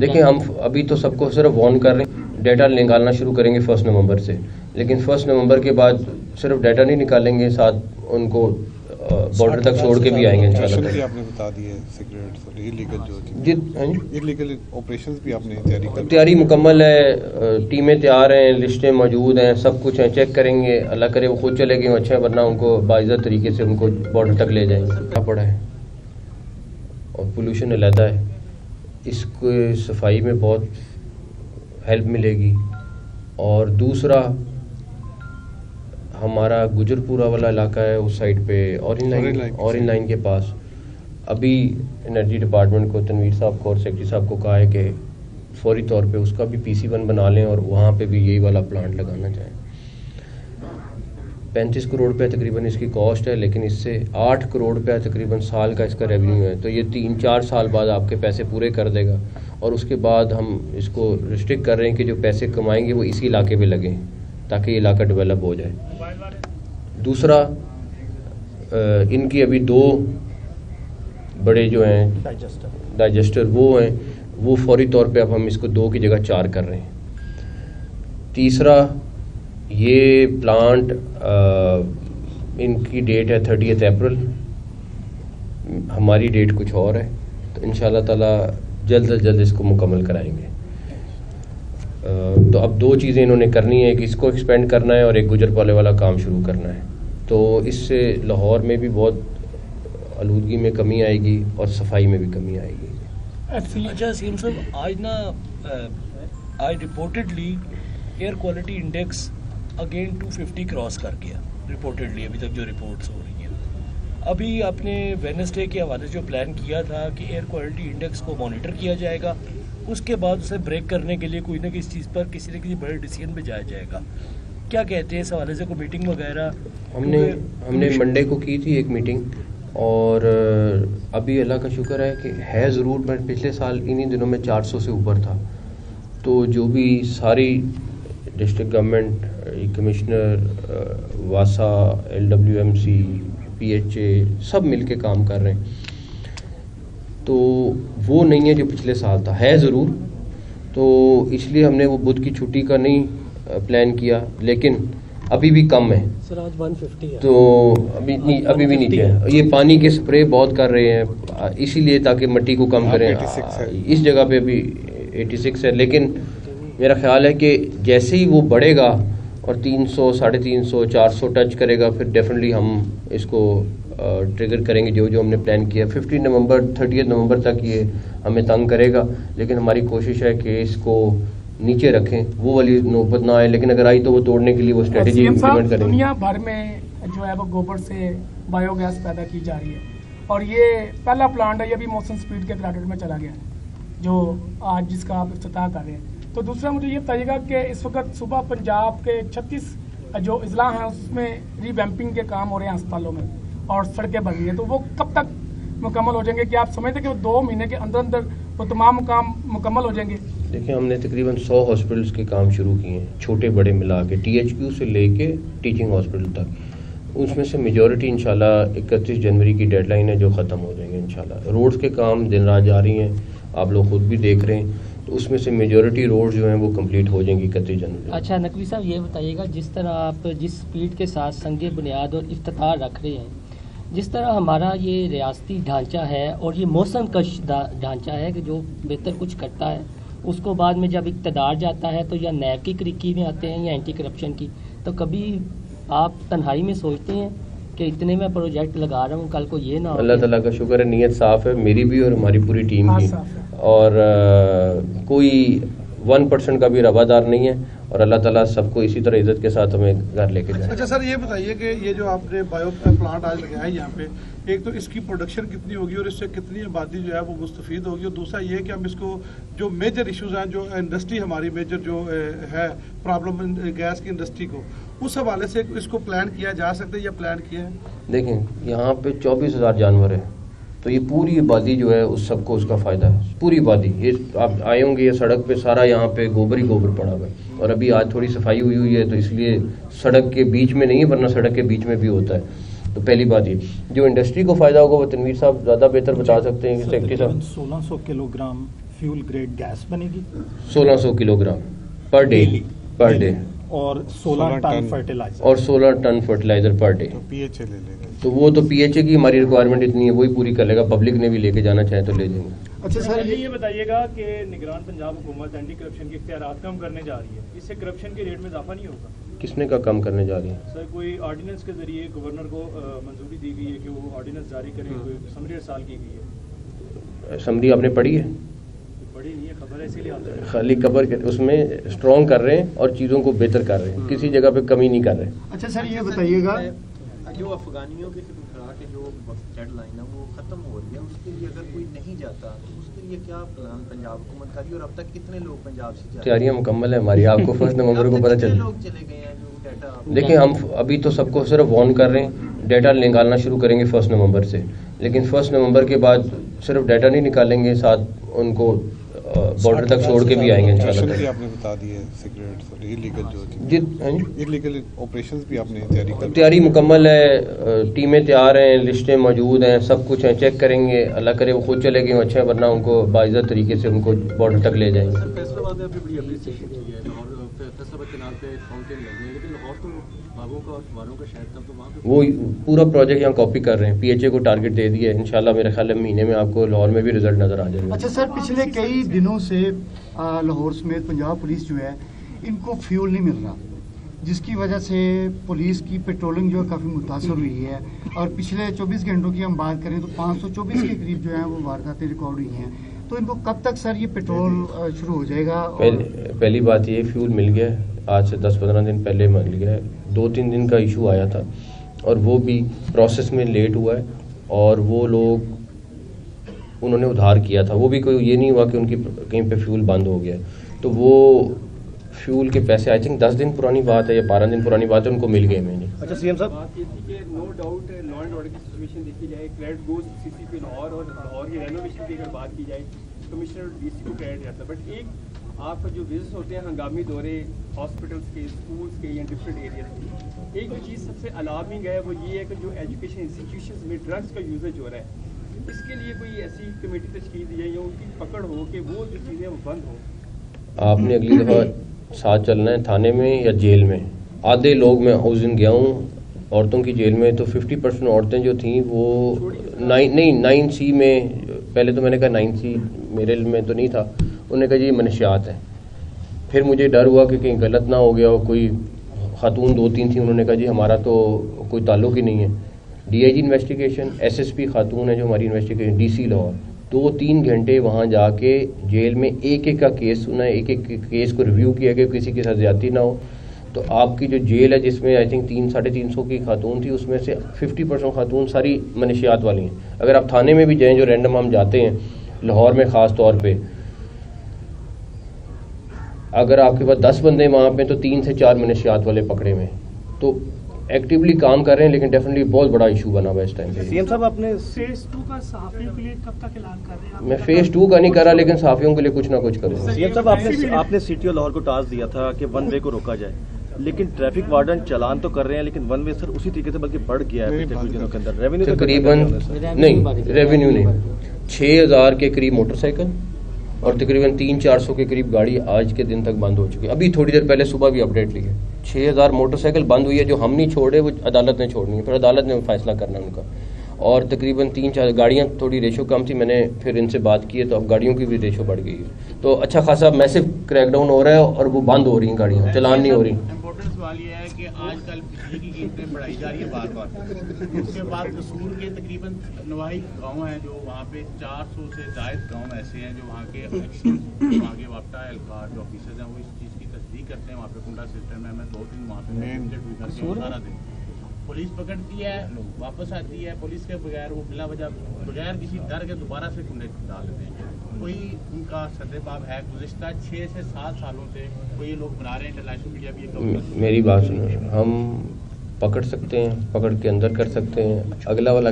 دیکھیں ہم ابھی تو سب کو صرف وارن کر رہے ہیں، ڈیٹا نکالنا شروع کریں گے 1 نومبر سے، لیکن 1 نومبر کے بعد صرف ڈیٹا نہیں نکالیں گے، ساتھ ان کو بارڈر تک چھوڑ کے بھی آئیں گے انشاءاللہ۔ آپ نے بتا دیا انلیگل آپریشنز بھی آپ نے تیاری مکمل ہے، ٹیمیں تیار ہیں، لسٹیں موجود ہیں، سب کچھ ہیں، چیک کریں گے، اللہ کرے وہ خود چلے گئے اچھا، ورنہ ان کو باعزت طریقے سے ان کو بارڈر تک لے جائیں گے۔ پڑا ہے اور پولوشن علیحدہ ہے، اس کو صفائی میں بہت ہیلپ ملے گی۔ اور دوسرا ہمارا گجر پورہ والا علاقہ ہے، اس سائڈ پہ اورنج لائن کے پاس، ابھی انرجی ڈپارٹمنٹ کو تنویر صاحب کو اور سیکرٹری صاحب کو کہا ہے کہ فوری طور پہ اس کا بھی PC1 بنا لیں اور وہاں پہ بھی یہی والا پلانٹ لگانا چاہیں۔ 35 کروڑ روپے تقریباً اس کی کاسٹ ہے، لیکن اس سے 8 کروڑ روپے تقریباً سال کا اس کا ریونیو ہے، تو یہ 3-4 سال بعد آپ کے پیسے پورے کر دے گا، اور اس کے بعد ہم اس کو ریسٹرکٹ کر رہے ہیں کہ جو پیسے کمائیں گے وہ اسی علاقے پہ لگیں تاکہ یہ علاقہ ڈیولپ ہو جائے۔ دوسرا ان کی ابھی 2 بڑے جو ہیں ڈائجسٹر وہ فوری طور پہ اب ہم اس کو 2 کی جگہ 4 کر رہے ہیں۔ تیسرا یہ پلانٹ ان کی ڈیٹ ہے 30 اپریل، ہماری ڈیٹ کچھ اور ہے، تو انشاءاللہ تعالی جلد از جلد اس کو مکمل کرائیں گے۔ تو اب 2 چیزیں انہوں نے کرنی ہے، ایک اس کو ایکسپینڈ کرنا ہے اور ایک گجر پالے والا کام شروع کرنا ہے، تو اس سے لاہور میں بھی بہت آلودگی میں کمی آئے گی اور صفائی میں بھی کمی آئے گی۔ اچھا سیم صاحب، آج reportedly air quality index again 250 cross کر گیا، رپورٹڈلی ابھی تک جو رپورٹس ہو رہی ہیں۔ ابھی آپ نے ویڈنسڈے کے حوالے سے جو پلان کیا تھا کہ ایئر کوالٹی انڈیکس کو مانیٹر کیا جائے گا، اس کے بعد اسے بریک کرنے کے لیے کوئی نہ کسی چیز پر کسی نہ کسی بڑے ڈیسیژن پہ جایا جائے گا، کیا کہتے ہیں اس حوالے سے؟ کوئی میٹنگ وغیرہ ہم نے منڈے کو کی تھی ایک میٹنگ، اور ابھی اللہ کا شکر ہے کہ ہے ضرور، میں پچھلے سال انہی دنوں میں 400 سے اوپر تھا، تو جو بھی ساری ڈسٹرکٹ گورنمنٹ، کمشنر، واسا، LWMC، PHA سب مل کے کام کر رہے ہیں، تو وہ نہیں ہے جو پچھلے سال تھا، ہے ضرور، تو اس لیے ہم نے وہ بدھ کی چھٹی کا نہیں پلان کیا، لیکن ابھی بھی کم ہے سر، آج 150 ہے، تو ابھی بھی نیچے ہے۔ یہ پانی کے سپرے بہت کر رہے ہیں اسی لیے تاکہ مٹی کو کم کریں، اس جگہ پہ بھی 86 ہے، لیکن میرا خیال ہے کہ جیسے ہی وہ بڑھے گا اور 300، 350، 400 ٹچ کرے گا، پھر ڈیفینیٹلی ہم اس کو ٹریگر کریں گے، جو ہم نے پلان کیا 15 نومبر 30 نومبر تک یہ ہمیں تنگ کرے گا، لیکن ہماری کوشش ہے کہ اس کو نیچے رکھیں، وہ والی نوبت نہ آئے، لیکن اگر آئی تو وہ توڑنے کے لیے وہ اسٹریٹجی امپلیمنٹ کریں گے۔ دنیا بھر میں جو ہے وہ گوبر سے بایو گیس پیدا کی جا رہی ہے، اور یہ پہلا پلانٹ ہے، یہ بھی موسم سپیڈ کے کریڈٹ میں چلا گیا ہے جو آج جس کا آپ افتتاح کر رہے ہیں۔ تو دوسرا مجھے یہ بتائیے گا کہ اس وقت صبح پنجاب کے 36 جو اضلاع ہیں اس میں ری ویمپنگ کے کام ہو رہے ہیں ہسپتالوں میں، اور سڑکیں بن رہی ہیں، تو وہ کب تک مکمل ہو جائیں گے؟ کہ آپ سمجھتے ہیں کہ وہ 2 مہینے کے اندر اندر وہ تمام کام مکمل ہو جائیں گے؟ دیکھیں ہم نے تقریباً 100 ہاسپٹلس کے کام شروع کیے ہیں، چھوٹے بڑے ملا کے، THQ سے لے کے ٹیچنگ ہاسپٹل تک، اس میں سے میجورٹی انشاءاللہ 31 جنوری کی ڈیڈ لائن ہے جو ختم ہو جائیں گے انشاءاللہ۔ روڈز کے کام دن رات جاری ہیں، آپ لوگ خود بھی دیکھ رہے ہیں، تو اس میں سے میجورٹی روڈ جو ہیں وہ کمپلیٹ ہو جائیں گی 31 جنوری۔ اچھا نقوی صاحب، یہ بتائیے گا جس طرح آپ جس سپیڈ کے ساتھ سنگ بنیاد اور افتتاح رکھ رہے ہیں، جس طرح ہمارا یہ ریاستی ڈھانچہ ہے اور یہ موسم کش ڈھانچہ ہے کہ جو بہتر کچھ کرتا ہے، اس کو بعد میں جب اقتدار جاتا ہے تو یا نیب کی کریکی میں آتے ہیں یا اینٹی کرپشن کی، تو کبھی آپ تنہائی میں سوچتے ہیں کہ اتنے میں پروجیکٹ لگا رہا ہوں، کل کو یہ نہ ہو؟ اللہ تعالیٰ کا شکر ہے، نیت صاف ہے میری بھی اور ہماری پوری ٹیم کی، اور کوئی 1% کا بھی روادار نہیں ہے، اور اللہ تعالیٰ سب کو اسی طرح عزت کے ساتھ ہمیں گھر لے کے جائے۔ اچھا سر، یہ بتائیے کہ یہ جو آپ نے بایو پلانٹ آج لگایا ہے یہاں پہ، ایک تو اس کی پروڈکشن کتنی ہوگی اور اس سے کتنی آبادی جو ہے وہ مستفید ہوگی، اور دوسرا یہ کہ ہم اس کو جو میجر ایشوز ہیں، جو انڈسٹری ہماری میجر جو ہے پرابلم گیس کی انڈسٹری کو، اس حوالے سے اس کو پلان کیا جا سکتا ہے یا پلان کیا ہے؟ دیکھیں یہاں پہ 24,000 جانور ہیں، تو یہ پوری آبادی جو ہے اس سب کو اس کا فائدہ ہے، پوری آبادی۔ یہ آپ آئے ہوں گے یہ سڑک پہ سارا یہاں پہ گوبر ہی گوبر پڑا ہوا ہے، اور ابھی آج تھوڑی صفائی ہوئی ہے، تو اس لیے سڑک کے بیچ میں نہیں ہے، ورنہ سڑک کے بیچ میں بھی ہوتا ہے۔ تو پہلی بات یہ جو انڈسٹری کو فائدہ ہوگا وہ تنویر صاحب زیادہ بہتر بتا سکتے ہیں، سیکرٹری صاحب۔ 1600 kilo gram fuel grade gas बनेगी 1600 किलोग्राम पर डे और 16 टन फर्टिलाइजर और 16 टन फर्टिलाइजर पर डे। तो पीएचए ले लेगा। तो वो तो पीएचए की हमारी रिक्वायरमेंट इतनी है, वही पूरी कर लेगा। पब्लिक ने भी लेके जाना चाहे तो ले जाएंगे। अच्छा सर, ये बताइएगा कि निगरान पंजाब हुकूमत एंटी करप्शन के इख्तियारात कम करने जा रही है, इससे करप्शन के रेट में इजाफा नहीं होगा? किसने का कम करने जा रही है? सर, कोई ऑर्डिनेंस के जरिए गवर्नर को मंजूरी दी गई है कि वो ऑर्डिनेंस जारी करें, कोई समरी साल की गई है। समरी आपने पढ़ी है? पढ़ी नहीं है, खबर है इसीलिए आता है। खाली खबर के उसमें स्ट्रॉन्ग कर रहे हैं और चीज़ों को बेहतर कर रहे हैं, किसी जगह पे कमी नहीं कर रहे। अच्छा सर, ये बताइएगा जो अफगानियों की खुराक के जो डेड लाइन है वो ख़त्म हो रही है, उसके लिए अगर कोई नहीं जाता तो उसके लिए क्या प्लान पंजाब हुकूमत का, और अब तक कितने लोग पंजाब से जा? तैयारियां मुकम्मल है हमारी, आपको 1 नवंबर को पता चल। लोग चले गए हैं जो डाटा? देखिए, हम अभी तो सबको सिर्फ वार्न कर रहे हैं, डाटा निकालना शुरू करेंगे 1 नवंबर से, लेकिन 1 नवंबर के बाद सिर्फ डाटा नहीं निकालेंगे, साथ उनको बॉर्डर तक छोड़ के भी आएंगे इंशाल्लाह। आपने बता दी है सिगरेट्स और इलीगल जो इलीगल ऑपरेशंस भी आपने तैयारी मुकम्मल है, टीमें तैयार हैं, लिस्टें मौजूद हैं, सब कुछ है, चेक करेंगे। अल्लाह करे वो खुद चले गए अच्छे हैं, वरना उनको बाइज़्ज़त तरीके से उनको बॉर्डर तक ले जाएंगे। फैसलाबाद में अभी बड़ी एप्रिसिएशन की है, फैसलाबाद के नाम पे फाउंटेन लगे हैं, लेकिन लाहौर तो बागों का और फवारों का शहर था, तो वहाँ पे वो पूरा प्रोजेक्ट यहाँ कॉपी कर रहे हैं। पीएचए को टारगेट दे दिया है, इंशाल्लाह मेरे ख्याल में महीने में आपको लाहौर में भी रिजल्ट नजर आ जाएगा। अच्छा सर, पिछले कई दिनों से लाहौर समेत पंजाब पुलिस जो है इनको फ्यूल नहीं मिल रहा, जिसकी वजह से पुलिस की पेट्रोलिंग जो है काफ़ी मुतासर हुई है, और पिछले 24 घंटों की हम बात करें तो 524 के करीब जो है वो वारदातें रिकॉर्ड हुई हैं। तो इनको कब तक सर ये पेट्रोल शुरू हो जाएगा? पहली बात ये, फ्यूल मिल गया, आज से 10-15 दिन पहले मिल गया है। 2-3 दिन का इशू आया था और वो भी प्रोसेस में लेट हुआ है, और वो लोग उन्होंने उधार किया था, वो भी कोई ये नहीं हुआ कि उनकी कहीं पे फ्यूल बंद हो गया। तो वो फ्यूल के पैसे आई थिंक 10 दिन पुरानी बात है या 12 दिन पुरानी बात है, उनको मिल गए मैंने। अच्छा सीएम साहब, बात ये थी कि no doubt law and order की सिचुएशन देखी जाए, क्रेडिट गोज सीसीपी लाहौर और की रेनोवेशन की अगर बात की जाए, कमिश्नर डीसी को क्रेडिट जाता है, बट एक आपका जो विजिट्स होते हैं हंगामी दौरे हॉस्पिटल्स के, स्कूल्स के या डिफरेंट एरियाज के, एक जो चीज़ सबसे अलार्मिंग है वो ये है कि जो एजुकेशन इंस्टीट्यूशंस में ड्रग्स का यूजेज हो रहा है, इसके लिए कोई ऐसी कमेटी तश्कील दी जाए या उनकी पकड़ हो कि वो जो चीज़ें वो बंद हो? आपने अगली दफ़ा साथ चलना है थाने में या जेल में। आधे लोग, मैं उस दिन गया हूँ औरतों की जेल में, तो 50% औरतें जो थीं वो 9C में, पहले तो मैंने कहा 9C मेरे में तो नहीं था, उन्होंने कहा जी ये मनशियात है। फिर मुझे डर हुआ कि कहीं गलत ना हो गया हो, कोई खातून 2-3 थी, उन्होंने कहा जी हमारा तो कोई ताल्लुक ही नहीं है। DIG इन्वेस्टिगेशन, SSP खातून है जो हमारी इन्वेस्टिगेशन, DC लाहौर, 2-3 घंटे वहाँ जाके जेल में एक एक का केस सुना, एक एक केस को रिव्यू किया कि किसी के साथ ज्यादती ना हो। तो आपकी जो जेल है जिसमें आई थिंक 300-350 की खातून थी, उसमें से 50% खातून सारी मनशियात वाली हैं। अगर आप थाने में भी जाएँ, जो रैंडम हम जाते हैं लाहौर में ख़ास तौर पे, अगर आपके पास 10 बंदे वहाँ पे तो 3 से 4 मनशियात वाले पकड़े हुए, तो एक्टिवली काम कर रहे हैं, लेकिन डेफिनेटली बहुत बड़ा इशू बना हुआ है इस टाइम पे। सीएम साहब, आपने फेज 2 का सहाफ़ियों के लिए कब तक ऐलान कर रहे हैं? मैं फेज 2 का नहीं कर रहा, लेकिन सहाफ़ियों के लिए कुछ ना कुछ करूँगा। सीएम साहब, आपने CTO लाहौर को टास्क दिया था कि 1 वे को रोका जाए, लेकिन ट्रैफिक वार्डन चालान तो कर रहे हैं, लेकिन 1 वे सर उसी तरीके से बल्कि बढ़ गया है पिछले कुछ दिनों के अंदर। रेवेन्यू तकरीबन नहीं, रेवेन्यू नहीं, 6000 के करीब मोटरसाइकिल और तकरीबन 300-400 के करीब गाड़ी आज के दिन तक बंद हो चुकी है। अभी थोड़ी देर पहले सुबह भी अपडेट ली है, 6000 मोटरसाइकिल बंद हुई है, जो हम नहीं छोड़े, वो अदालत ने छोड़नी है, फिर अदालत ने फैसला करना है उनका। और तकरीबन 3-4 गाड़ियाँ, थोड़ी रेशो कम थी, मैंने फिर इनसे बात की है, तो अब गाड़ियों की भी रेशो बढ़ गई है। तो अच्छा खासा मैसिव क्रैकडाउन हो रहा है और वो बंद हो रही हैं गाड़ियाँ, चलान नहीं हो रही। इम्पोर्टेंट सवाल ये है कि आजकल बिजली की कीमतें बढ़ाई जा रही है बार बार। उसके बाद कसूर के तकरीबन नवाही गांव हैं जो वहाँ पे 400 से जायद गांव ऐसे हैं जो वहाँ के वहाँ के वापटा एहलकार जो ऑफिसर्स हैं वो इस चीज़ की तस्दीक करते हैं। वहाँ पे कुंडा सिस्टम है, मैं 2 दिन वहाँ पे विजिट भी करके सारा दिन पुलिस पकड़ती है, वापस आती है, पुलिस के बगैर वो बिला वजह बगैर किसी डर के दोबारा से कुंडे डाल देते हैं। कोई उनका सदेबाब है? गुज़िश्ता 6 से 7 सालों से कोई ये लोग बना रहे हैं, इंटरनेशनल मीडिया भी ये मेरी बात सुनो, हम पकड़ सकते हैं, पकड़ के अंदर कर सकते हैं, अगला वाला